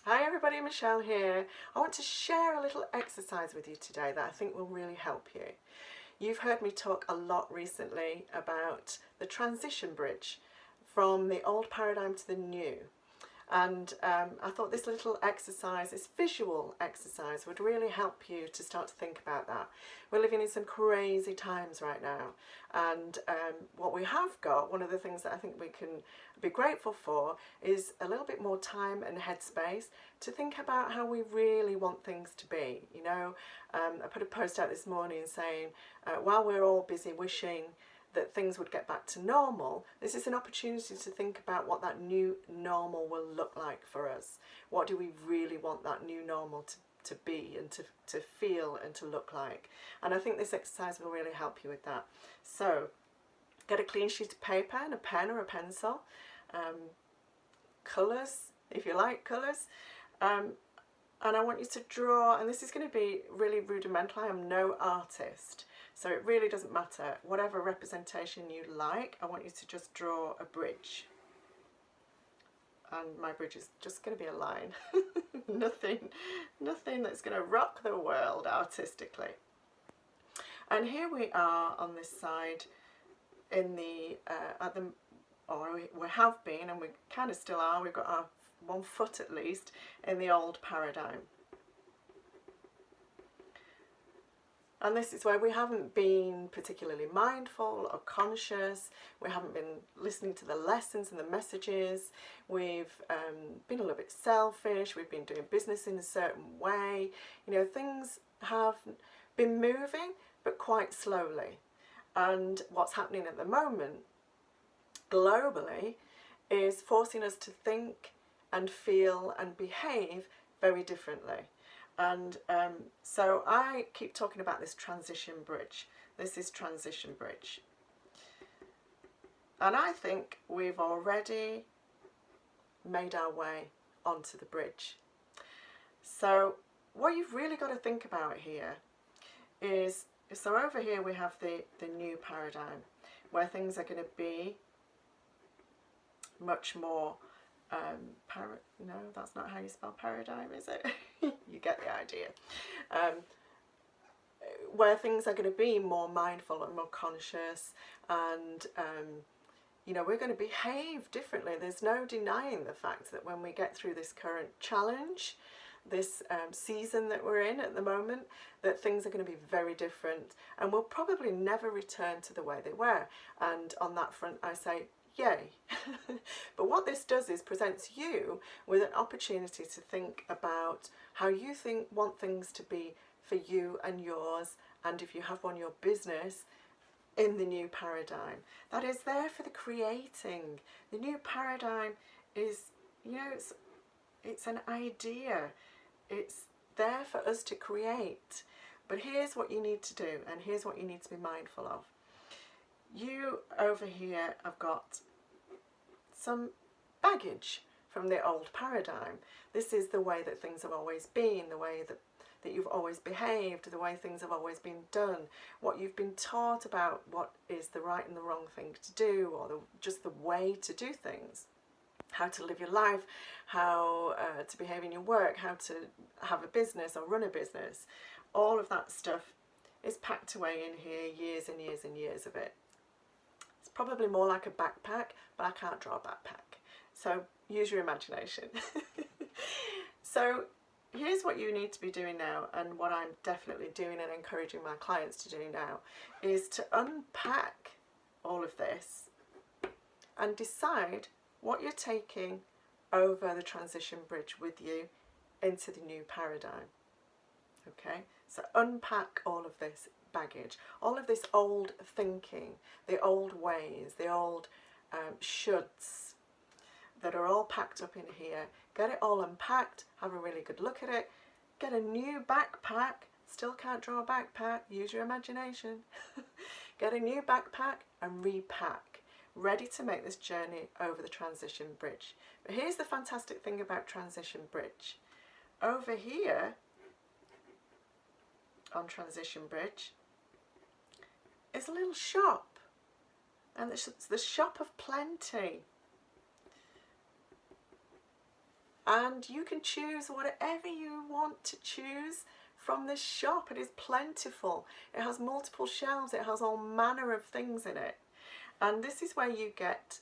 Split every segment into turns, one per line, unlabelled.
Hi everybody, Michelle here. I want to share a little exercise with you today that I think will really help you. You've heard me talk a lot recently about the transition bridge from the old paradigm to the new. And I thought this little exercise, this visual exercise, would really help you to start to think about that. We're living in some crazy times right now, and what we have got, one of the things that I think we can be grateful for, is a little bit more time and headspace to think about how we really want things to be. You know, I put a post out this morning saying, while we're all busy wishing that things would get back to normal, this is an opportunity to think about what that new normal will look like for us. What do we really want that new normal to be and to feel and to look like? And I think this exercise will really help you with that. So get a clean sheet of paper and a pen or a pencil, colours if you like colours, and I want you to draw, and this is going to be really rudimental. I am no artist, so it really doesn't matter. Whatever representation you like, I want you to just draw a bridge. And my bridge is just going to be a line. nothing that's going to rock the world artistically. And here we are on this side in the, we have been, and we kind of still are, we've got our 1 foot at least in the old paradigm. And this is where we haven't been particularly mindful or conscious. We haven't been listening to the lessons and the messages. We've been a little bit selfish. We've been doing business in a certain way. You know, things have been moving, but quite slowly. And what's happening at the moment, globally, is forcing us to think and feel and behave very differently. And so I keep talking about this transition bridge. This is transition bridge. And I think we've already made our way onto the bridge. So what you've really got to think about here is, so over here we have the new paradigm, where things are going to be much more no, that's not how you spell paradigm, is it? You get the idea. Where things are going to be more mindful and more conscious, and you know, we're going to behave differently. There's no denying the fact that when we get through this current challenge, this season that we're in at the moment, that things are going to be very different, and will probably never return to the way they were. And on that front, I say, yay. But what this does is presents you with an opportunity to think about how you want things to be for you and yours, and if you have one, your business, in the new paradigm. That is there for the creating. The new paradigm is, you know, it's an idea. It's there for us to create. But here's what you need to do, and here's what you need to be mindful of. You over here have got some baggage from the old paradigm. This is the way that things have always been, the way that you've always behaved, the way things have always been done, what you've been taught about what is the right and the wrong thing to do, or just the way to do things, how to live your life, how to behave in your work, how to have a business or run a business. All of that stuff is packed away in here, years and years and years of it. It's probably more like a backpack, but I can't draw a backpack. So use your imagination. So here's what you need to be doing now, and what I'm definitely doing and encouraging my clients to do now, is to unpack all of this and decide what you're taking over the transition bridge with you into the new paradigm. Okay, so unpack all of this baggage, all of this old thinking, the old ways, the old shoulds that are all packed up in here. Get it all unpacked, have a really good look at it, get a new backpack. Still can't draw a backpack, use your imagination. Get a new backpack and repack, ready to make this journey over the transition bridge. But here's the fantastic thing about transition bridge. Over here on transition bridge is a little shop, and it's the shop of plenty. And you can choose whatever you want to choose from this shop. It is plentiful. It has multiple shelves. It has all manner of things in it. And this is where you get,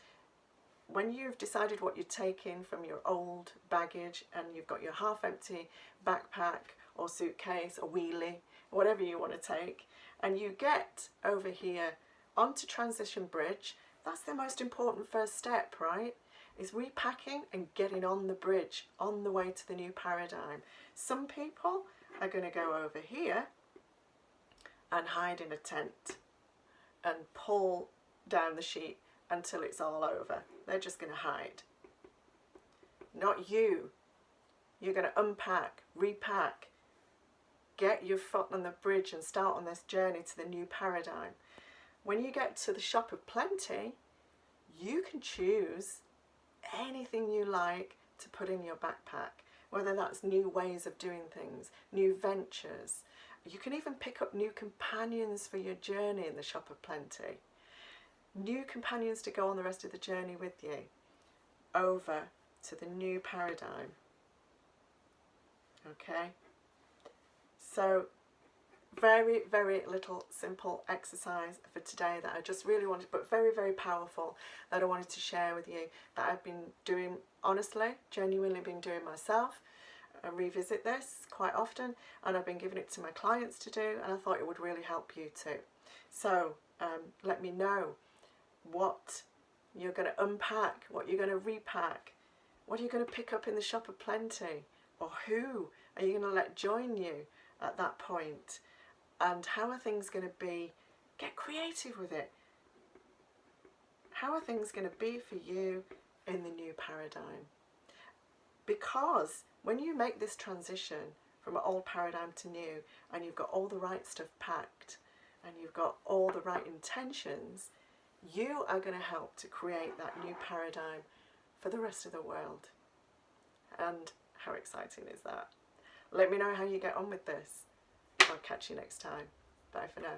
when you've decided what you're taking from your old baggage and you've got your half empty backpack or suitcase or wheelie, whatever you want to take, and you get over here onto Transition Bridge, that's the most important first step, right? Is repacking and getting on the bridge, on the way to the new paradigm. Some people are going to go over here and hide in a tent and pull down the sheet until it's all over. They're just going to hide. Not you. You're going to unpack, repack, get your foot on the bridge and start on this journey to the new paradigm. When you get to the Shop of Plenty, you can choose anything you like to put in your backpack, whether that's new ways of doing things, new ventures. You can even pick up new companions for your journey in the Shop of Plenty. New companions to go on the rest of the journey with you over to the new paradigm. Okay? So very, very little simple exercise for today that I just really wanted, but very, very powerful, that I wanted to share with you, that I've been doing, honestly, genuinely been doing myself. I revisit this quite often, and I've been giving it to my clients to do, and I thought it would really help you too. So let me know what you're going to unpack, what you're going to repack, what are you going to pick up in the Shop of Plenty, or who are you going to let join you at that point, and how are things going to be? Get creative with it. How are things going to be for you in the new paradigm? Because when you make this transition from an old paradigm to new, and you've got all the right stuff packed, and you've got all the right intentions, you are going to help to create that new paradigm for the rest of the world. And how exciting is that? Let me know how you get on with this. I'll catch you next time. Bye for now.